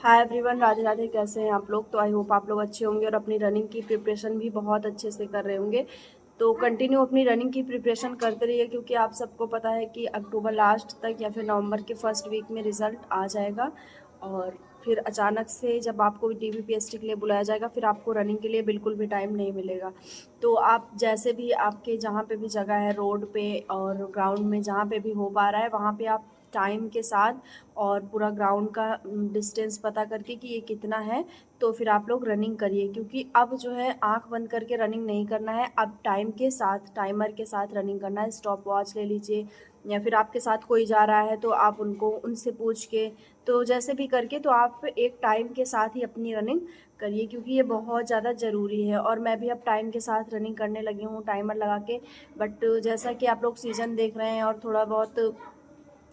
Hi everyone, Radhe Radhe. कैसे हैं आप लोग? तो आई होप आप लोग अच्छे होंगे और अपनी रनिंग की प्रिपरेशन भी बहुत अच्छे से कर रहे होंगे। तो कंटिन्यू अपनी रनिंग की प्रिपरेशन करते रहिए, क्योंकि आप सबको पता है कि अक्टूबर लास्ट तक या फिर नवंबर के फर्स्ट वीक में रिज़ल्ट आ जाएगा। और फिर अचानक से जब आपको DBPST के लिए बुलाया जाएगा, फिर आपको रनिंग के लिए बिल्कुल भी टाइम नहीं मिलेगा। तो आप जैसे भी आपके जहाँ पे भी जगह है, रोड पे और ग्राउंड में, जहाँ पे भी हो पा रहा है, वहाँ पे आप टाइम के साथ और पूरा ग्राउंड का डिस्टेंस पता करके कि ये कितना है, तो फिर आप लोग रनिंग करिए। क्योंकि अब जो है आंख बंद करके रनिंग नहीं करना है, अब टाइम के साथ, टाइमर के साथ रनिंग करना है। स्टॉप वॉच ले लीजिए, या फिर आपके साथ कोई जा रहा है तो आप उनसे पूछ के, तो जैसे भी करके, तो आप एक टाइम के साथ ही अपनी रनिंग करिए, क्योंकि ये बहुत ज़्यादा ज़रूरी है। और मैं भी अब टाइम के साथ रनिंग करने लगी हूँ, टाइमर लगा के। बट जैसा कि आप लोग सीज़न देख रहे हैं और थोड़ा बहुत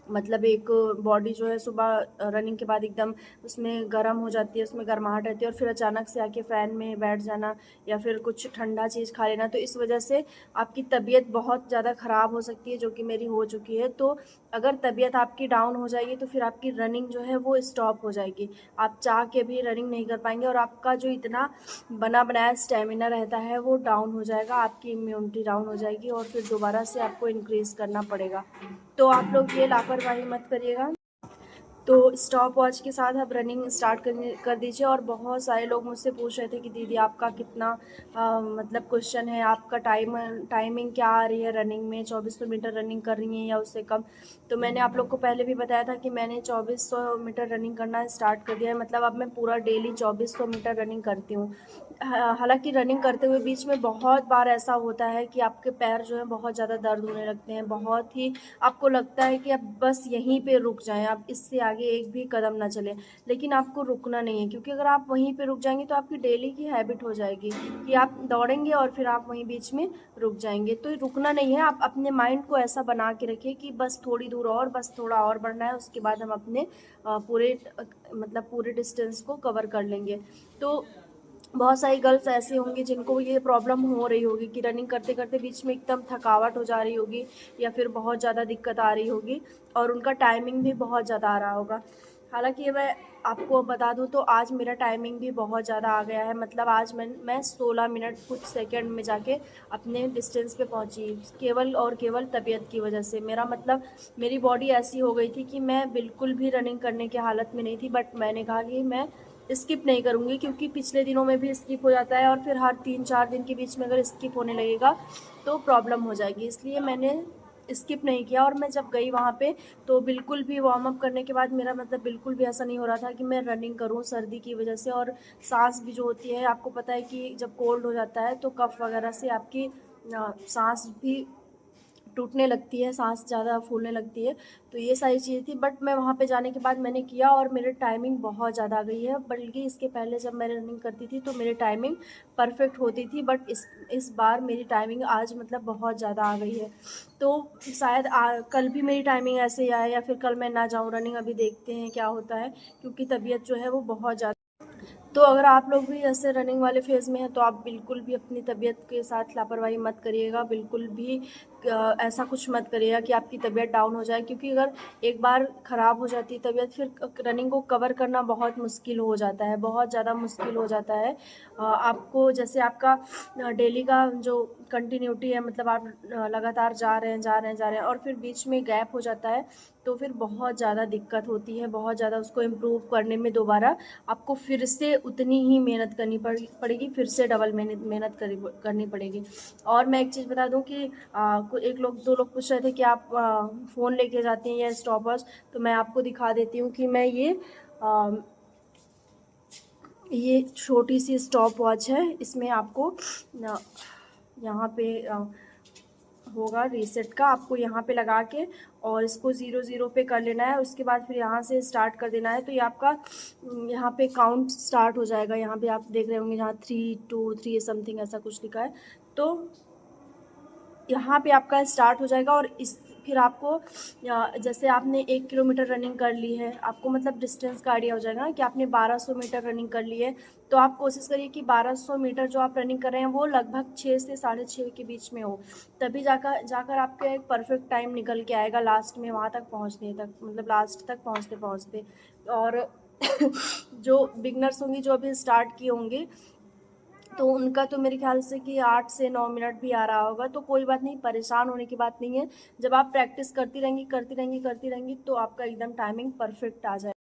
मतलब एक बॉडी जो है सुबह रनिंग के बाद एकदम उसमें गर्म हो जाती है, उसमें गर्माहट रहती है, और फिर अचानक से आके फ़ैन में बैठ जाना या फिर कुछ ठंडा चीज़ खा लेना, तो इस वजह से आपकी तबीयत बहुत ज़्यादा ख़राब हो सकती है, जो कि मेरी हो चुकी है। तो अगर तबीयत आपकी डाउन हो जाएगी तो फिर आपकी रनिंग जो है वो स्टॉप हो जाएगी। आप चाह के भी रनिंग नहीं कर पाएंगे, और आपका जो इतना बना बनाया स्टेमिना रहता है वो डाउन हो जाएगा, आपकी इम्यूनिटी डाउन हो जाएगी, और फिर दोबारा से आपको इंक्रीज़ करना पड़ेगा। तो आप लोग ये लापरवाही मत करिएगा। तो स्टॉप वॉच के साथ आप रनिंग स्टार्ट कर दीजिए। और बहुत सारे लोग मुझसे पूछ रहे थे कि दीदी आपका कितना मतलब क्वेश्चन है, आपका टाइमिंग क्या आ रही है रनिंग में, 2400 मीटर रनिंग कर रही हैं या उससे कम। तो मैंने आप लोग को पहले भी बताया था कि मैंने 2400 मीटर रनिंग करना स्टार्ट कर दिया है। मतलब अब मैं पूरा डेली 2400 मीटर रनिंग करती हूँ। हालांकि रनिंग करते हुए बीच में बहुत बार ऐसा होता है कि आपके पैर जो है बहुत ज़्यादा दर्द होने लगते हैं, बहुत ही आपको लगता है कि अब बस यहीं पे रुक जाएं, आप इससे आगे एक भी कदम ना चलें। लेकिन आपको रुकना नहीं है, क्योंकि अगर आप वहीं पे रुक जाएंगे तो आपकी डेली की हैबिट हो जाएगी कि आप दौड़ेंगे और फिर आप वहीं बीच में रुक जाएंगे। तो रुकना नहीं है, आप अपने माइंड को ऐसा बना के रखिए कि बस थोड़ी दूर और, बस थोड़ा और बढ़ना है, उसके बाद हम अपने मतलब पूरे डिस्टेंस को कवर कर लेंगे। तो बहुत सारी गर्ल्स ऐसी होंगी जिनको ये प्रॉब्लम हो रही होगी कि रनिंग करते करते बीच में एकदम थकावट हो जा रही होगी, या फिर बहुत ज़्यादा दिक्कत आ रही होगी, और उनका टाइमिंग भी बहुत ज़्यादा आ रहा होगा। हालांकि मैं आपको बता दूं तो आज मेरा टाइमिंग भी बहुत ज़्यादा आ गया है। मतलब आज मैं 16 मिनट कुछ सेकंड में जाके अपने डिस्टेंस पे पहुंची, केवल और केवल तबीयत की वजह से। मेरा मतलब मेरी बॉडी ऐसी हो गई थी कि मैं बिल्कुल भी रनिंग करने की हालत में नहीं थी, बट मैंने कहा कि मैं स्किप नहीं करूँगी, क्योंकि पिछले दिनों में भी स्किप हो जाता है, और फिर हर 3-4 दिन के बीच में अगर स्किप होने लगेगा तो प्रॉब्लम हो जाएगी। इसलिए मैंने स्किप नहीं किया। और मैं जब गई वहाँ पे तो बिल्कुल भी वार्म अप करने के बाद मेरा मतलब बिल्कुल भी ऐसा नहीं हो रहा था कि मैं रनिंग करूँ सर्दी की वजह से। और सांस भी जो होती है, आपको पता है कि जब कोल्ड हो जाता है तो कफ वगैरह से आपकी सांस भी टूटने लगती है, सांस ज़्यादा फूलने लगती है। तो ये सारी चीज़ें थी, बट मैं वहाँ पे जाने के बाद मैंने किया और मेरे टाइमिंग बहुत ज़्यादा आ गई है। बल्कि इसके पहले जब मैं रनिंग करती थी तो मेरी टाइमिंग परफेक्ट होती थी, बट इस बार मेरी टाइमिंग आज मतलब बहुत ज़्यादा आ गई है। तो शायद कल भी मेरी टाइमिंग ऐसे ही आए, या फिर कल मैं ना जाऊँ रनिंग, अभी देखते हैं क्या होता है। क्योंकि तबीयत जो है वो बहुत ज़्यादा, तो अगर आप लोग भी ऐसे रनिंग वाले फेज़ में हैं तो आप बिल्कुल भी अपनी तबीयत के साथ लापरवाही मत करिएगा। बिल्कुल भी ऐसा कुछ मत करिएगा कि आपकी तबीयत डाउन हो जाए, क्योंकि अगर एक बार ख़राब हो जाती है तबीयत, फिर रनिंग को कवर करना बहुत मुश्किल हो जाता है, बहुत ज़्यादा मुश्किल हो जाता है। आपको जैसे आपका डेली का जो कंटिन्यूटी है, मतलब आप लगातार जा रहे हैं और फिर बीच में गैप हो जाता है, तो फिर बहुत ज़्यादा दिक्कत होती है, बहुत ज़्यादा उसको इम्प्रूव करने में दोबारा आपको फिर से उतनी ही मेहनत करनी पड़ेगी, फिर से डबल मेहनत करनी पड़ेगी। और मैं एक चीज़ बता दूं कि एक लोग, दो लोग पूछ रहे थे कि आप फ़ोन लेके जाती हैं या स्टॉपर्स। तो मैं आपको दिखा देती हूँ कि मैं ये छोटी सी स्टॉप वॉच है। इसमें आपको यहाँ पे होगा रीसेट का, आपको यहाँ पे लगा के और इसको 0 0 पे कर लेना है। उसके बाद फिर यहाँ से स्टार्ट कर देना है, तो ये आपका यहाँ पे काउंट स्टार्ट हो जाएगा। यहाँ पे आप देख रहे होंगे जहाँ 3 2 3 समथिंग ऐसा कुछ लिखा है, तो यहाँ पे आपका स्टार्ट हो जाएगा। और इस फिर आपको जैसे आपने 1 किलोमीटर रनिंग कर ली है, आपको मतलब डिस्टेंस का आइडिया हो जाएगा ना कि आपने 1200 मीटर रनिंग कर ली है। तो आप कोशिश करिए कि 1200 मीटर जो आप रनिंग कर रहे हैं वो लगभग 6 से 6:30 के बीच में हो, तभी जाकर जाकर आपका एक परफेक्ट टाइम निकल के आएगा लास्ट में, वहाँ तक पहुँचने तक, मतलब लास्ट तक पहुँचते पहुँचते। और जो बिगनर्स होंगी, जो अभी स्टार्ट किए होंगे, तो उनका तो मेरे ख्याल से कि 8 से 9 मिनट भी आ रहा होगा। तो कोई बात नहीं, परेशान होने की बात नहीं है। जब आप प्रैक्टिस करती रहेंगी तो आपका एकदम टाइमिंग परफेक्ट आ जाए।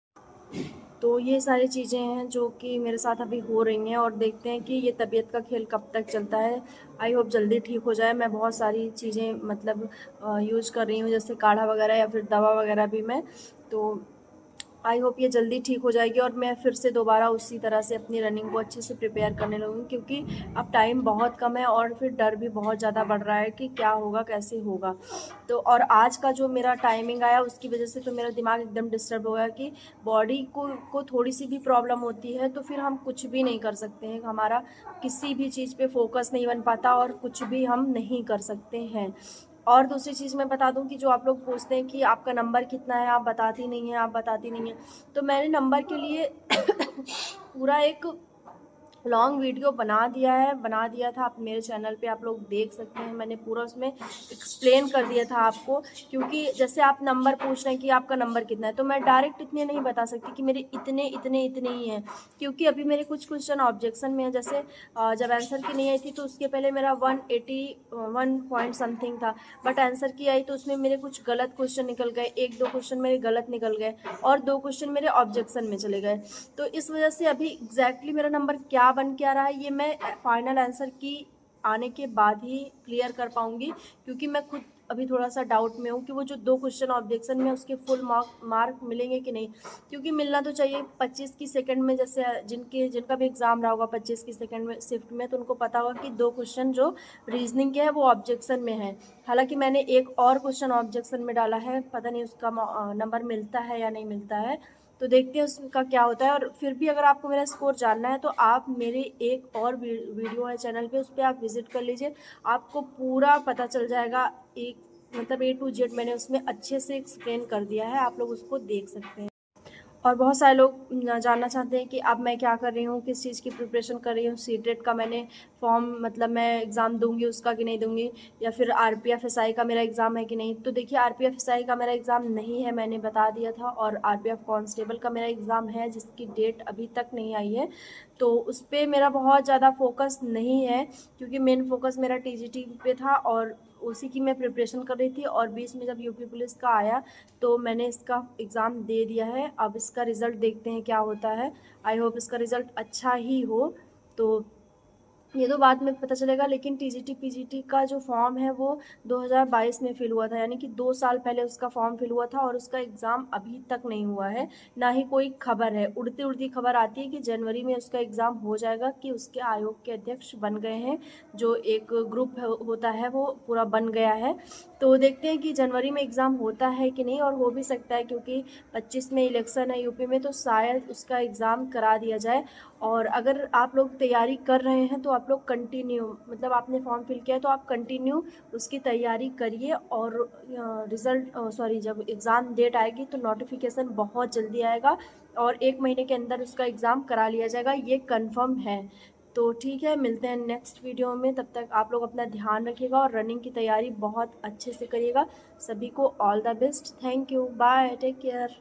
तो ये सारी चीज़ें हैं जो कि मेरे साथ अभी हो रही हैं, और देखते हैं कि ये तबीयत का खेल कब तक चलता है। आई होप जल्दी ठीक हो जाए। मैं बहुत सारी चीज़ें मतलब यूज़ कर रही हूँ, जैसे काढ़ा वगैरह या फिर दवा वगैरह भी मैं, तो आई होप ये जल्दी ठीक हो जाएगी और मैं फिर से दोबारा उसी तरह से अपनी रनिंग को अच्छे से प्रिपेयर करने लगूँगी, क्योंकि अब टाइम बहुत कम है और फिर डर भी बहुत ज़्यादा बढ़ रहा है कि क्या होगा, कैसे होगा। तो और आज का जो मेरा टाइमिंग आया उसकी वजह से तो मेरा दिमाग एकदम डिस्टर्ब हो गया कि बॉडी को थोड़ी सी भी प्रॉब्लम होती है तो फिर हम कुछ भी नहीं कर सकते हैं, हमारा किसी भी चीज़ पे फोकस नहीं बन पाता और कुछ भी हम नहीं कर सकते हैं। और दूसरी चीज़ मैं बता दूं कि जो आप लोग पूछते हैं कि आपका नंबर कितना है, आप बताती नहीं हैं, तो मैंने नंबर के लिए पूरा एक लॉन्ग वीडियो बना दिया था। आप मेरे चैनल पे आप लोग देख सकते हैं, मैंने पूरा उसमें एक्सप्लेन कर दिया था आपको। क्योंकि जैसे आप नंबर पूछ रहे हैं कि आपका नंबर कितना है, तो मैं डायरेक्ट इतने नहीं बता सकती कि मेरे इतने ही हैं, क्योंकि अभी मेरे कुछ क्वेश्चन ऑब्जेक्शन में है। जैसे जब आंसर की नहीं आई थी तो उसके पहले मेरा 181 पॉइंट समथिंग था, बट आंसर की आई तो उसमें मेरे कुछ गलत क्वेश्चन निकल गए, 1-2 क्वेश्चन मेरे गलत निकल गए और 2 क्वेश्चन मेरे ऑब्जेक्शन में चले गए। तो इस वजह से अभी एग्जैक्टली मेरा नंबर क्या बन के आ रहा है ये मैं फाइनल आंसर की आने के बाद ही क्लियर कर पाऊंगी, क्योंकि मैं खुद अभी थोड़ा सा डाउट में हूँ कि वो जो 2 क्वेश्चन ऑब्जेक्शन में उसके फुल मार्क मिलेंगे कि नहीं, क्योंकि मिलना तो चाहिए। 25 की सेकंड में, जैसे जिनका भी एग्ज़ाम रहा होगा 25 की सेकंड में शिफ्ट में, तो उनको पता होगा कि 2 क्वेश्चन जो रीजनिंग के हैं वो ऑब्जेक्शन में है। हालांकि मैंने एक और क्वेश्चन ऑब्जेक्शन में डाला है, पता नहीं उसका नंबर मिलता है या नहीं मिलता है, तो देखते हैं उसका क्या होता है। और फिर भी अगर आपको मेरा स्कोर जानना है तो आप मेरे एक और वीडियो है चैनल पे, उस पर आप विजिट कर लीजिए, आपको पूरा पता चल जाएगा। एक मतलब A to Z मैंने उसमें अच्छे से एक्सप्लेन कर दिया है, आप लोग उसको देख सकते हैं। और बहुत सारे लोग जानना चाहते हैं कि अब मैं क्या कर रही हूँ, किस चीज़ की प्रिपरेशन कर रही हूँ, सीटेट का मैंने फॉर्म मतलब मैं एग्ज़ाम दूंगी उसका कि नहीं दूंगी, या फिर RPF SI का मेरा एग्ज़ाम है कि नहीं। तो देखिए, RPF SI का मेरा एग्ज़ाम नहीं है, मैंने बता दिया था, और RPF कांस्टेबल का मेरा एग्ज़ाम है जिसकी डेट अभी तक नहीं आई है। तो उस पर मेरा बहुत ज़्यादा फोकस नहीं है, क्योंकि मेन फोकस मेरा TGT पे था और उसी की मैं प्रिपरेशन कर रही थी। और बीच में जब यूपी पुलिस का आया तो मैंने इसका एग्ज़ाम दे दिया है। अब इसका रिज़ल्ट देखते हैं क्या होता है। आई होप इसका रिज़ल्ट अच्छा ही हो, तो ये तो बाद में पता चलेगा। लेकिन TGT PGT का जो फॉर्म है वो 2022 में फिल हुआ था, यानी कि 2 साल पहले उसका फॉर्म फिल हुआ था और उसका एग्ज़ाम अभी तक नहीं हुआ है, ना ही कोई खबर है। उड़ती उड़ती खबर आती है कि जनवरी में उसका एग्ज़ाम हो जाएगा, कि उसके आयोग के अध्यक्ष बन गए हैं, जो एक ग्रुप होता है वो पूरा बन गया है। तो देखते हैं कि जनवरी में एग्ज़ाम होता है कि नहीं, और हो भी सकता है क्योंकि 25 में इलेक्शन है यूपी में, तो शायद उसका एग्ज़ाम करा दिया जाए। और अगर आप लोग तैयारी कर रहे हैं तो आप लोग कंटिन्यू, मतलब आपने फॉर्म फिल किया है तो आप कंटिन्यू उसकी तैयारी करिए। और जब एग्ज़ाम डेट आएगी तो नोटिफिकेशन बहुत जल्दी आएगा और 1 महीने के अंदर उसका एग्ज़ाम करा लिया जाएगा, ये कंफर्म है। तो ठीक है, मिलते हैं नेक्स्ट वीडियो में। तब तक आप लोग अपना ध्यान रखिएगा और रनिंग की तैयारी बहुत अच्छे से करिएगा। सभी को all the best. Thank you, bye, take care.